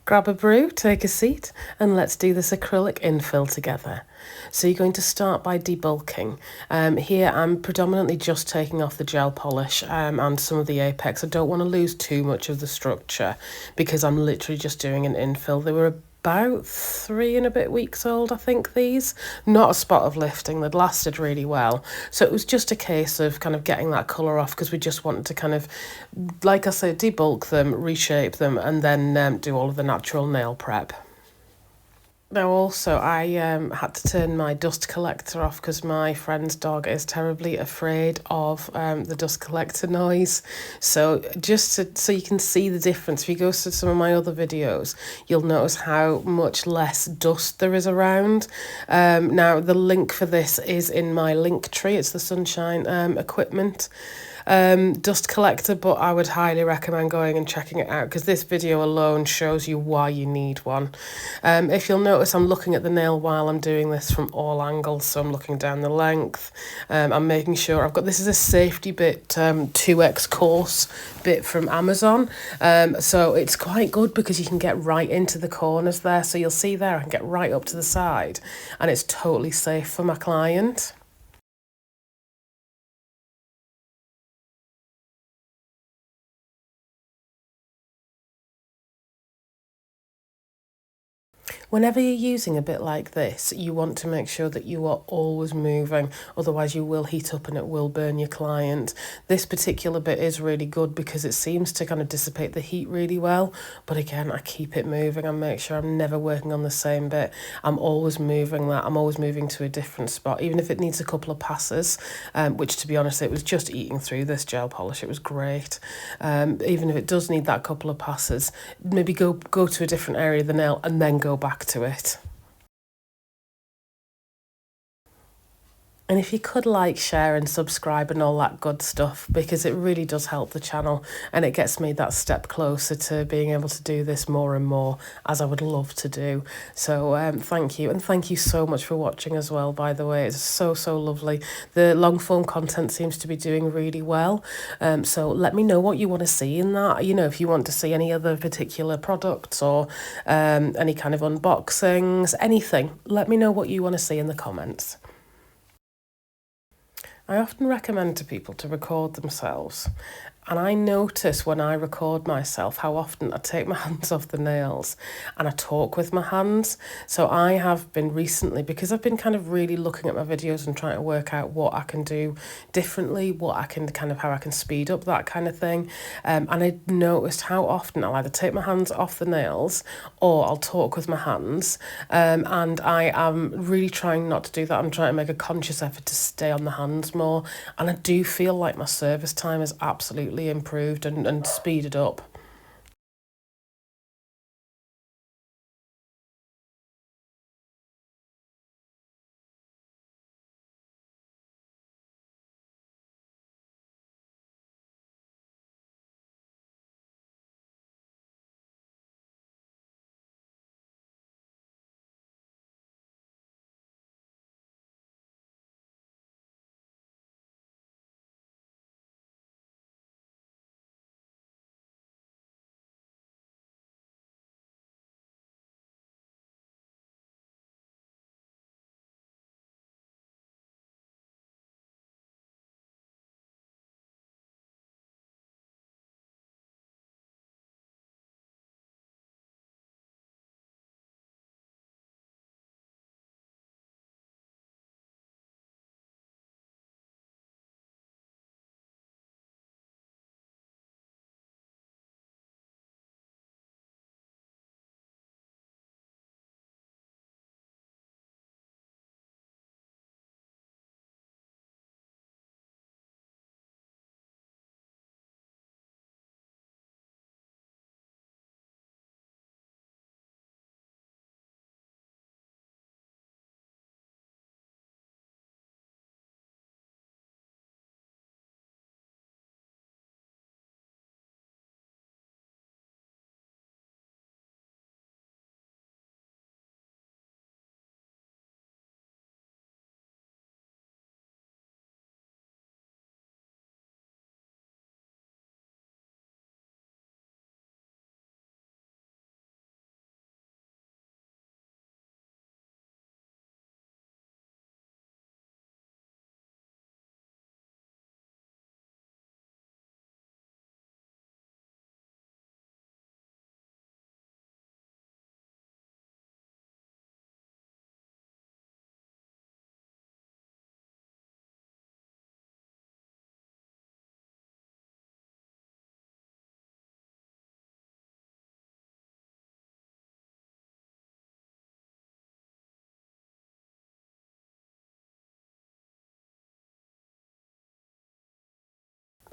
Grab a brew, take a seat, and let's do this acrylic infill together. So you're going to start by debulking. Here I'm predominantly just taking off the gel polish and some of the apex. I don't want to lose too much of the structure because I'm literally just doing an infill. They were about 3 and a bit weeks old, I think, these. Not a spot of lifting, they'd lasted really well. So it was just a case of kind of getting that colour off because we just wanted to kind of, like I said, debulk them, reshape them, and then do all of the natural nail prep. Now also I had to turn my dust collector off because my friend's dog is terribly afraid of the dust collector noise. So so you can see the difference, if you go to some of my other videos, you'll notice how much less dust there is around. Now the link for this is in my link tree. It's the Sunshine equipment dust collector, but I would highly recommend going and checking it out because this video alone shows you why you need one. If you'll notice, I'm looking at the nail while I'm doing this from all angles, so I'm looking down the length. I'm making sure I've got, this is a safety bit 2x coarse bit from Amazon, so it's quite good because you can get right into the corners there. So you'll see there I can get right up to the side and it's totally safe for my client. Whenever you're using a bit like this, you want to make sure that you are always moving, otherwise you will heat up and it will burn your client. This particular bit is really good because it seems to kind of dissipate the heat really well, but again, I keep it moving and make sure I'm never working on the same bit. I'm always moving that, I'm always moving to a different spot, even if it needs a couple of passes, which to be honest, it was just eating through this gel polish, it was great. Even if it does need that couple of passes, maybe go to a different area of the nail and then go back to it. And if you could like, share and subscribe and all that good stuff, because it really does help the channel and it gets me that step closer to being able to do this more and more, as I would love to do. So thank you, and thank you so much for watching as well, by the way. It's so lovely. The long form content seems to be doing really well, so let me know what you want to see in that. You know, if you want to see any other particular products or any kind of unboxings, anything, let me know what you want to see in the comments. I often recommend to people to record themselves, and I notice when I record myself how often I take my hands off the nails and I talk with my hands. So I have been recently, because I've been kind of really looking at my videos and trying to work out what I can do differently, what I can kind of, how I can speed up that kind of thing. And I noticed how often I'll either take my hands off the nails or I'll talk with my hands. And I am really trying not to do that. I'm trying to make a conscious effort to stay on the hands more. And I do feel like my service time is absolutely improved and speeded up.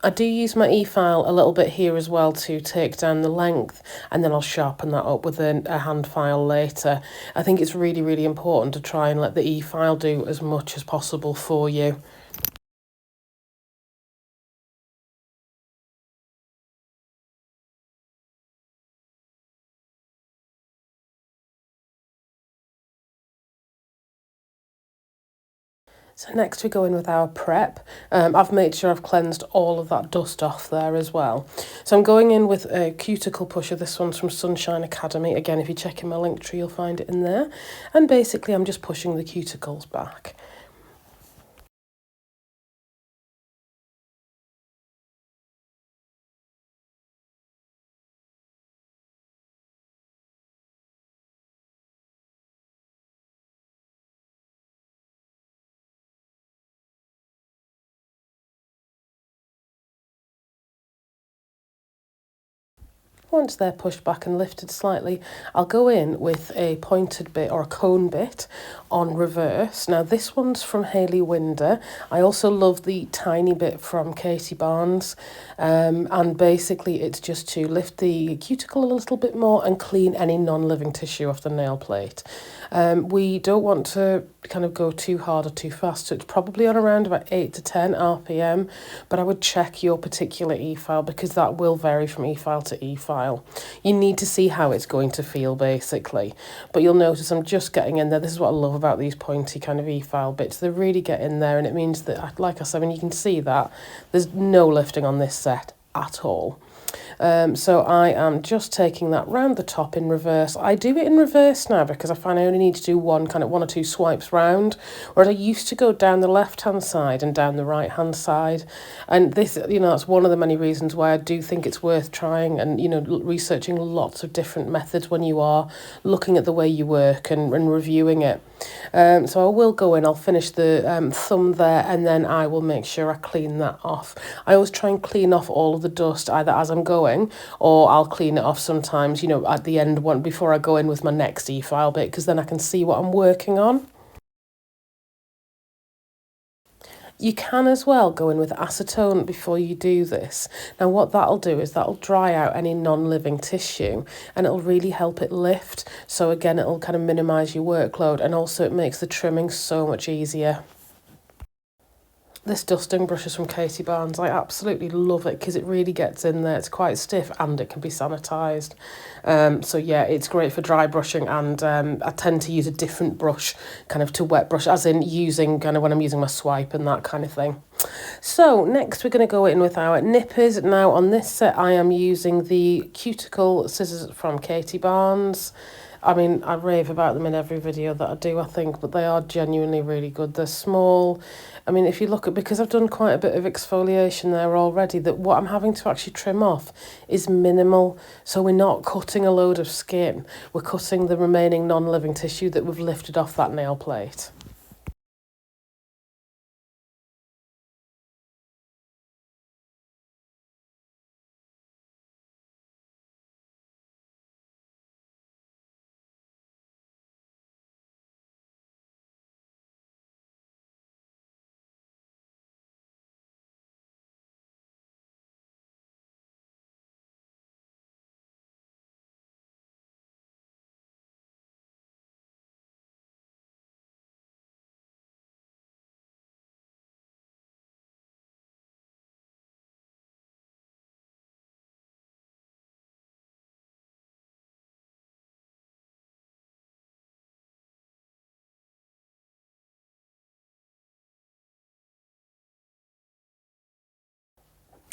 I do use my e-file a little bit here as well to take down the length, and then I'll sharpen that up with a hand file later. I think it's really, really important to try and let the e-file do as much as possible for you. So next we go in with our prep. I've made sure I've cleansed all of that dust off there as well. So I'm going in with a cuticle pusher. This one's from Sunshine Academy. Again, if you check in my link tree, you'll find it in there. And basically I'm just pushing the cuticles back. Once they're pushed back and lifted slightly, I'll go in with a pointed bit or a cone bit on reverse. Now this one's from Hayley Winder. I also love the tiny bit from Katie Barnes, and basically it's just to lift the cuticle a little bit more and clean any non-living tissue off the nail plate. We don't want to kind of go too hard or too fast, so it's probably on around about 8 to 10 RPM, but I would check your particular e-file because that will vary from e-file to e-file. You need to see how it's going to feel basically, but you'll notice I'm just getting in there. This is what I love about these pointy kind of e-file bits. They really get in there, and it means that, like I said, when you can see that there's no lifting on this set at all. So I am just taking that round the top in reverse. I do it in reverse now because I find I only need to do one or two swipes round, whereas I used to go down the left hand side and down the right hand side. And this, that's one of the many reasons why I do think it's worth trying and, researching lots of different methods when you are looking at the way you work and reviewing it. So I will go in, I'll finish the thumb there, and then I will make sure I clean that off. I always try and clean off all of the dust either as I'm going, or I'll clean it off sometimes, at the end before I go in with my next e-file bit, because then I can see what I'm working on. You can as well go in with acetone before you do this. Now what that'll do is that'll dry out any non-living tissue, and it'll really help it lift. So again, it'll kind of minimise your workload, and also it makes the trimming so much easier. This dusting brush is from Katie Barnes. I absolutely love it because it really gets in there. It's quite stiff and it can be sanitised. So yeah, it's great for dry brushing, and I tend to use a different brush kind of to wet brush, as in using kind of when I'm using my swipe and that kind of thing. So next we're going to go in with our nippers. Now on this set I am using the cuticle scissors from Katie Barnes. I mean, I rave about them in every video that I do, I think, but they are genuinely really good. They're small. I mean, if you look at, because I've done quite a bit of exfoliation there already, that what I'm having to actually trim off is minimal. So we're not cutting a load of skin. We're cutting the remaining non-living tissue that we've lifted off that nail plate.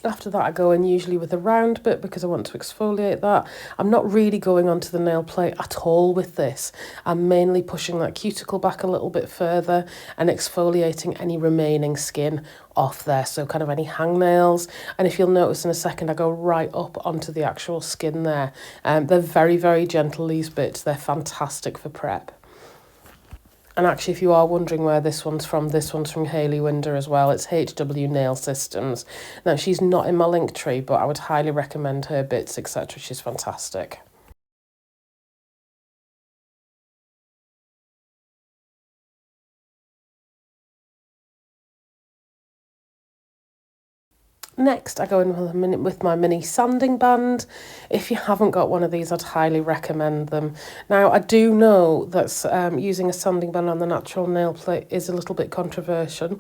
After that, I go in usually with a round bit because I want to exfoliate that. I'm not really going onto the nail plate at all with this. I'm mainly pushing that cuticle back a little bit further and exfoliating any remaining skin off there. So kind of any hangnails. And if you'll notice in a second, I go right up onto the actual skin there. They're very, very gentle, these bits. They're fantastic for prep. And actually, if you are wondering where this one's from Hayley Winder as well. It's HW Nail Systems. Now, she's not in my link tree, but I would highly recommend her bits, etc. She's fantastic. Next, I go in with my mini sanding band. If you haven't got one of these, I'd highly recommend them. Now, I do know that using a sanding band on the natural nail plate is a little bit controversial.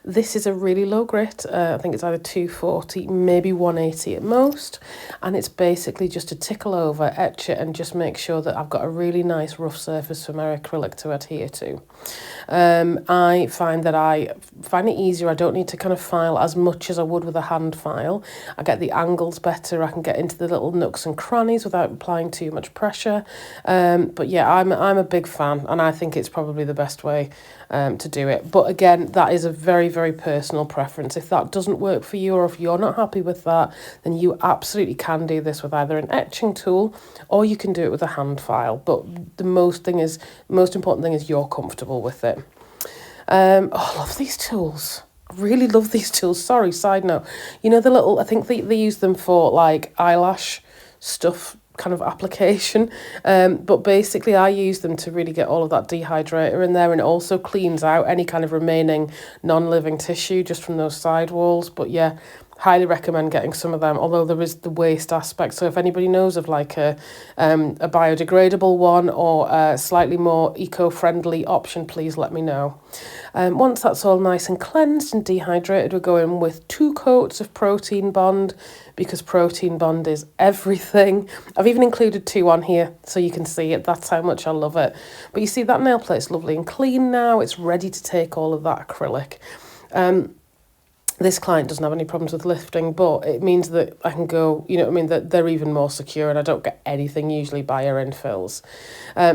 This is a really low grit. I think it's either 240, maybe 180 at most. And it's basically just to tickle over, etch it, and just make sure that I've got a really nice rough surface for my acrylic to adhere to. I find that I find it easier. I don't need to kind of file as much as I would with a hand file. I get the angles better. I can get into the little nooks and crannies without applying too much pressure. But yeah, I'm a big fan, and I think it's probably the best way to do it. But again, that is a very, very personal preference. If that doesn't work for you, or if you're not happy with that, then you absolutely can do this with either an etching tool, or you can do it with a hand file. But the most important thing is you're comfortable with it. Oh, I love these tools. I really love these tools. Sorry, side note. You know the little, I think they use them for like eyelash stuff kind of application. But basically I use them to really get all of that dehydrator in there, and it also cleans out any kind of remaining non-living tissue just from those side walls. But yeah, highly recommend getting some of them, although there is the waste aspect. So if anybody knows of like a biodegradable one or a slightly more eco-friendly option, please let me know. Once that's all nice and cleansed and dehydrated, we're going with 2 coats of Protein Bond, because Protein Bond is everything. I've even included 2 on here so you can see it. That's how much I love it. But you see that nail plate's lovely and clean now. It's ready to take all of that acrylic. This client doesn't have any problems with lifting, but it means that I can go, you know what I mean, that they're even more secure, and I don't get anything usually by our infills.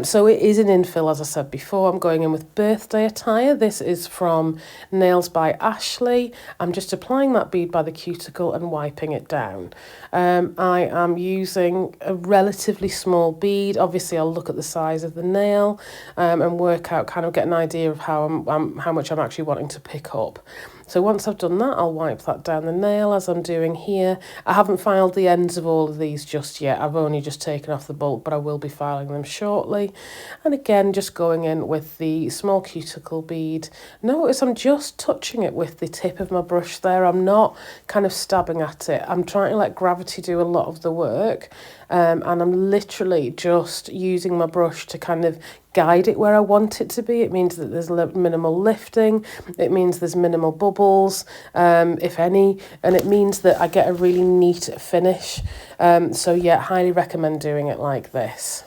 So it is an infill, as I said before. I'm going in with Birthday Attire. This is from Nails by Ashley. I'm just applying that bead by the cuticle and wiping it down. I am using a relatively small bead. Obviously, I'll look at the size of the nail and work out, kind of get an idea of how much I'm actually wanting to pick up. So once I've done that, I'll wipe that down the nail as I'm doing here. I haven't filed the ends of all of these just yet. I've only just taken off the bulk, but I will be filing them shortly. And again, just going in with the small cuticle bead. Notice I'm just touching it with the tip of my brush there. I'm not kind of stabbing at it. I'm trying to let gravity do a lot of the work. And I'm literally just using my brush to kind of guide it where I want it to be. It means that there's minimal lifting. It means there's minimal bubbles, if any, and it means that I get a really neat finish. So yeah, highly recommend doing it like this.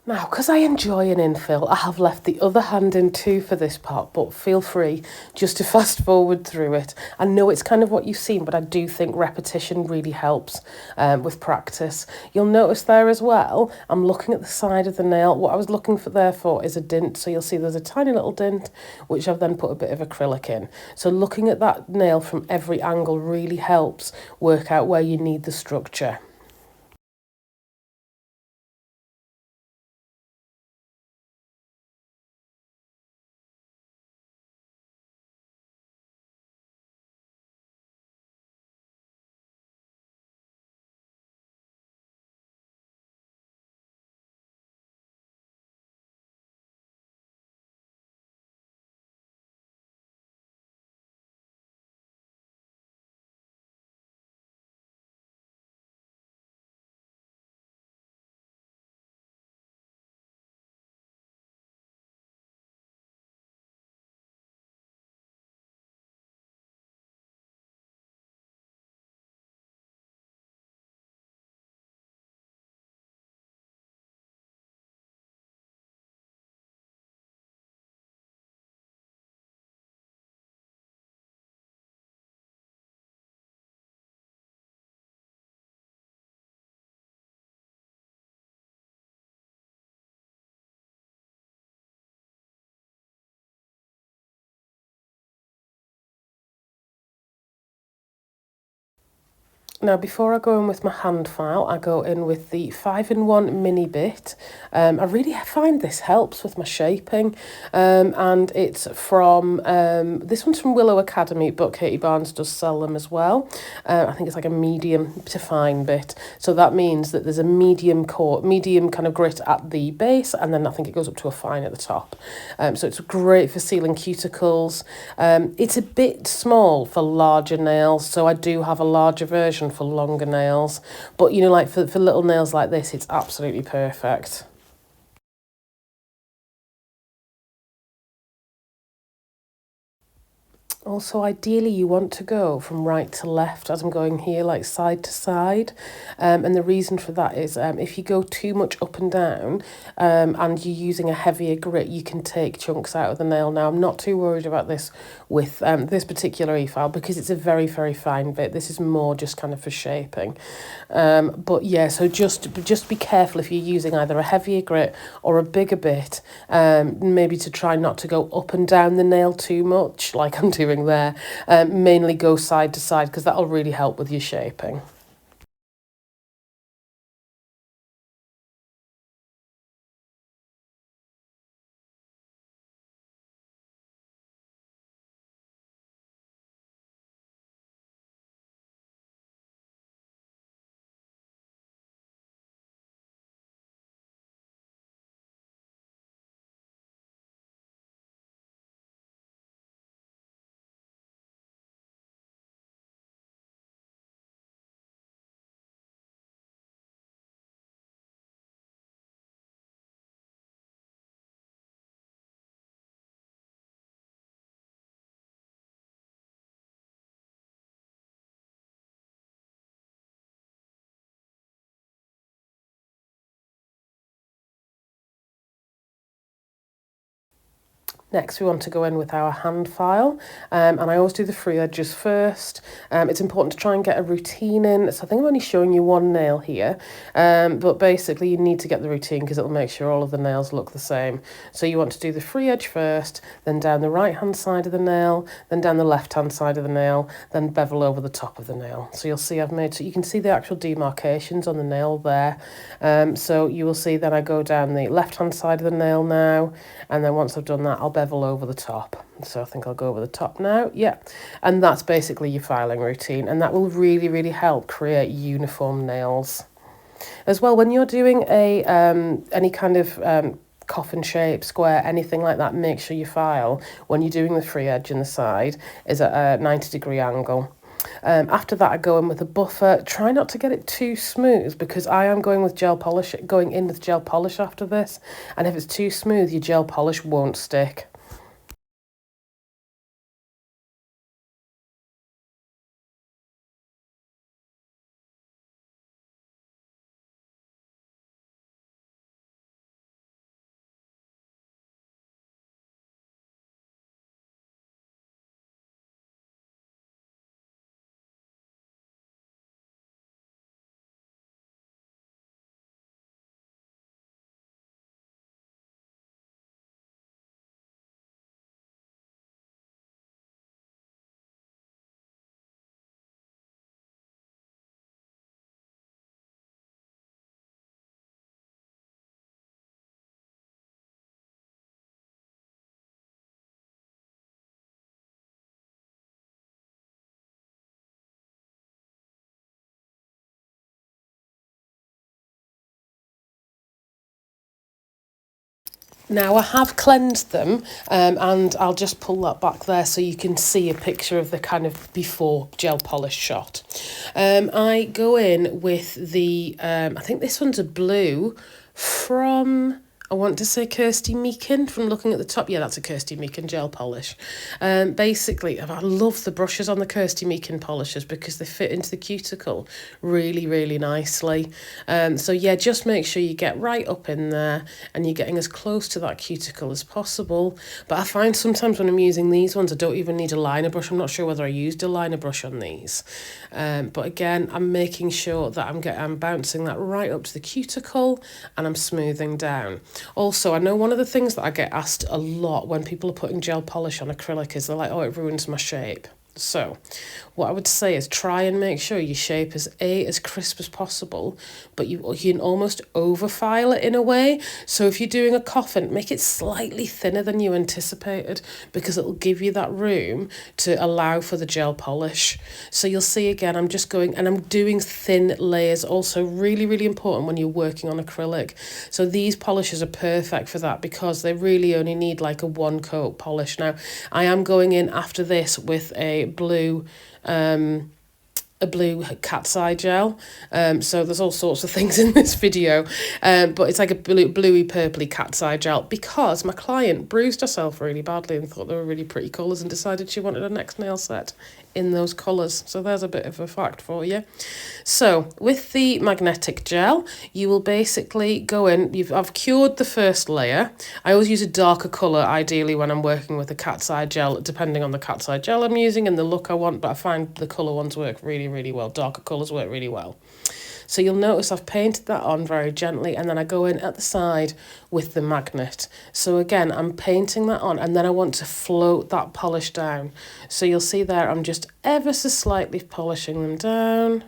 Now, because I enjoy an infill, I have left the other hand in too for this part, but feel free just to fast forward through it. I know it's kind of what you've seen, but I do think repetition really helps with practice. You'll notice there as well, I'm looking at the side of the nail. What I was looking for there for is a dint. So you'll see there's a tiny little dint, which I've then put a bit of acrylic in. So looking at that nail from every angle really helps work out where you need the structure. Now, before I go in with my hand file, I go in with the 5-in-1 mini bit. I really find this helps with my shaping, and it's from, this one's from Willow Academy, but Katie Barnes does sell them as well. I think it's like a medium to fine bit. So that means that there's a medium kind of grit at the base, and then I think it goes up to a fine at the top. So it's great for sealing cuticles. It's a bit small for larger nails, so I do have a larger version for longer nails, but you know, like for little nails like this, it's absolutely perfect. Also, ideally, you want to go from right to left as I'm going here, like side to side. And the reason for that is if you go too much up and down and you're using a heavier grit, you can take chunks out of the nail. Now, I'm not too worried about this with this particular e-file because it's a very, very fine bit. This is more just kind of for shaping. But yeah, so just be careful if you're using either a heavier grit or a bigger bit, maybe to try not to go up and down the nail too much, like I'm doing there. Mainly go side to side because that'll really help with your shaping. Next, we want to go in with our hand file, and I always do the free edges first. It's important to try and get a routine in, so I think I'm only showing you one nail here, but basically you need to get the routine because it'll make sure all of the nails look the same. So you want to do the free edge first, then down the right hand side of the nail, then down the left hand side of the nail, then bevel over the top of the nail. So you'll see I've made, so you can see the actual demarcations on the nail there. So you will see that I go down the left hand side of the nail now, and then once I've done that, I'll bevel over the top. So I think I'll go over the top now. Yeah. And that's basically your filing routine. And that will really, really help create uniform nails. As well, when you're doing a any kind of coffin shape, square, anything like that, make sure your file, when you're doing the free edge in the side, is at a 90-degree angle. After that, I go in with a buffer. Try not to get it too smooth because I am going in with gel polish after this. And if it's too smooth, your gel polish won't stick. Now I have cleansed them, and I'll just pull that back there so you can see a picture of the kind of before gel polish shot. I go in with the, I think this one's a blue from, I want to say Kirsty Meakin from looking at the top. Yeah, that's a Kirsty Meakin gel polish. Basically, I love the brushes on the Kirsty Meakin polishes because they fit into the cuticle really, really nicely. So yeah, just make sure you get right up in there and you're getting as close to that cuticle as possible. But I find sometimes when I'm using these ones, I don't even need a liner brush. I'm not sure whether I used a liner brush on these. But again, I'm making sure that I'm bouncing that right up to the cuticle and I'm smoothing down. Also, I know one of the things that I get asked a lot when people are putting gel polish on acrylic is they're like, oh, it ruins my shape. So what I would say is try and make sure your shape is as crisp as possible, but you can almost overfile it in a way. So if you're doing a coffin, make it slightly thinner than you anticipated, because it'll give you that room to allow for the gel polish. So you'll see again, I'm just going and I'm doing thin layers, also really, really important when you're working on acrylic. So these polishes are perfect for that because they really only need like a one coat polish. Now I am going in after this with a blue cat's eye gel. So there's all sorts of things in this video, but it's like a bluey purpley cat's eye gel because my client bruised herself really badly and thought they were really pretty colours and decided she wanted a next nail set in those colours. So there's a bit of a fact for you. So with the magnetic gel, you will basically go in, I've cured the first layer. I always use a darker colour ideally when I'm working with a cat's eye gel, depending on the cat's eye gel I'm using and the look I want, but I find the colour ones work really, really well. Darker colours work really well. So you'll notice I've painted that on very gently, and then I go in at the side with the magnet. So again, I'm painting that on, and then I want to float that polish down. So you'll see there, I'm just ever so slightly polishing them down.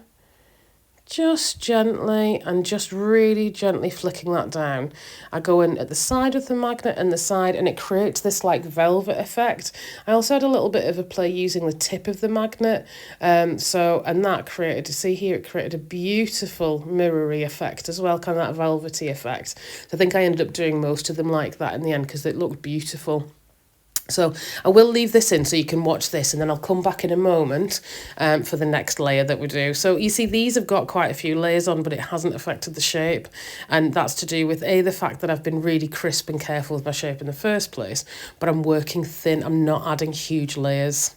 Just gently and just really gently flicking that down. I go in at the side of the magnet and the side, and it creates this like velvet effect. I also had a little bit of a play using the tip of the magnet. And that created, to see here, it created a beautiful mirrory effect as well, kind of that velvety effect. So I think I ended up doing most of them like that in the end because it looked beautiful. So I will leave this in so you can watch this, and then I'll come back in a moment for the next layer that we do. So you see these have got quite a few layers on, but it hasn't affected the shape. And that's to do with the fact that I've been really crisp and careful with my shape in the first place, but I'm working thin. I'm not adding huge layers.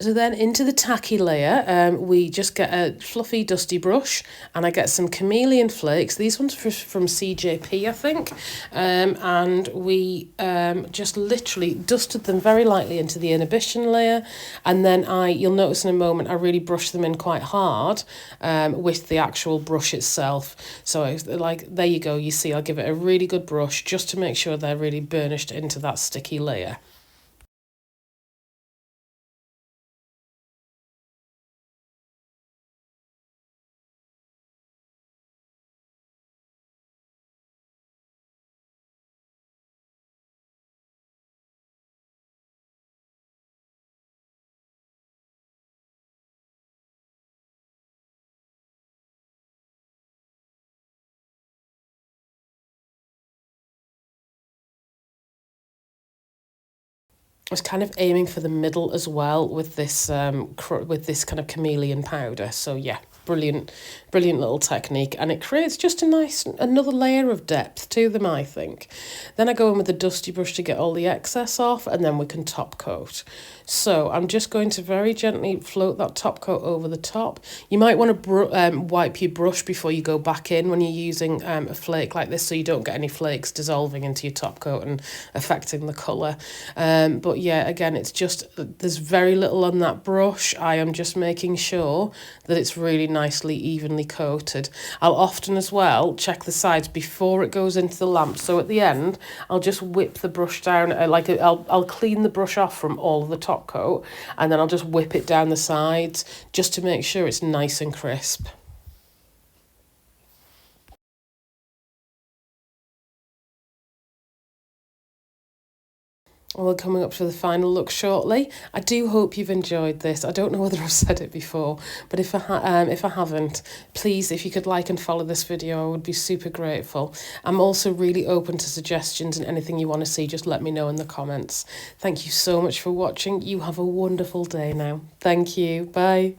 So then into the tacky layer, we just get a fluffy dusty brush, and I get some chameleon flakes. These ones are from CJP, I think. And we just literally dusted them very lightly into the inhibition layer. And then you'll notice in a moment, I really brush them in quite hard with the actual brush itself. So like, there you go. You see, I'll give it a really good brush just to make sure they're really burnished into that sticky layer. I was kind of aiming for the middle as well with this kind of chameleon powder. So yeah, brilliant little technique, and it creates just another layer of depth to them, I think. Then I go in with a dusty brush to get all the excess off, and then we can top coat. So I'm just going to very gently float that top coat over the top. You might want to wipe your brush before you go back in when you're using a flake like this, so you don't get any flakes dissolving into your top coat and affecting the colour. But yeah, again, it's just, there's very little on that brush. I am just making sure that it's really nicely evenly coated. I'll often as well check the sides before it goes into the lamp. So at the end, I'll just whip the brush down, I'll clean the brush off from all of the top coat, and then I'll just whip it down the sides just to make sure it's nice and crisp. Well, we're coming up to the final look shortly. I do hope you've enjoyed this. I don't know whether I've said it before, but if I haven't, please, if you could like and follow this video, I would be super grateful. I'm also really open to suggestions, and anything you want to see, just let me know in the comments. Thank you so much for watching. You have a wonderful day now. Thank you. Bye.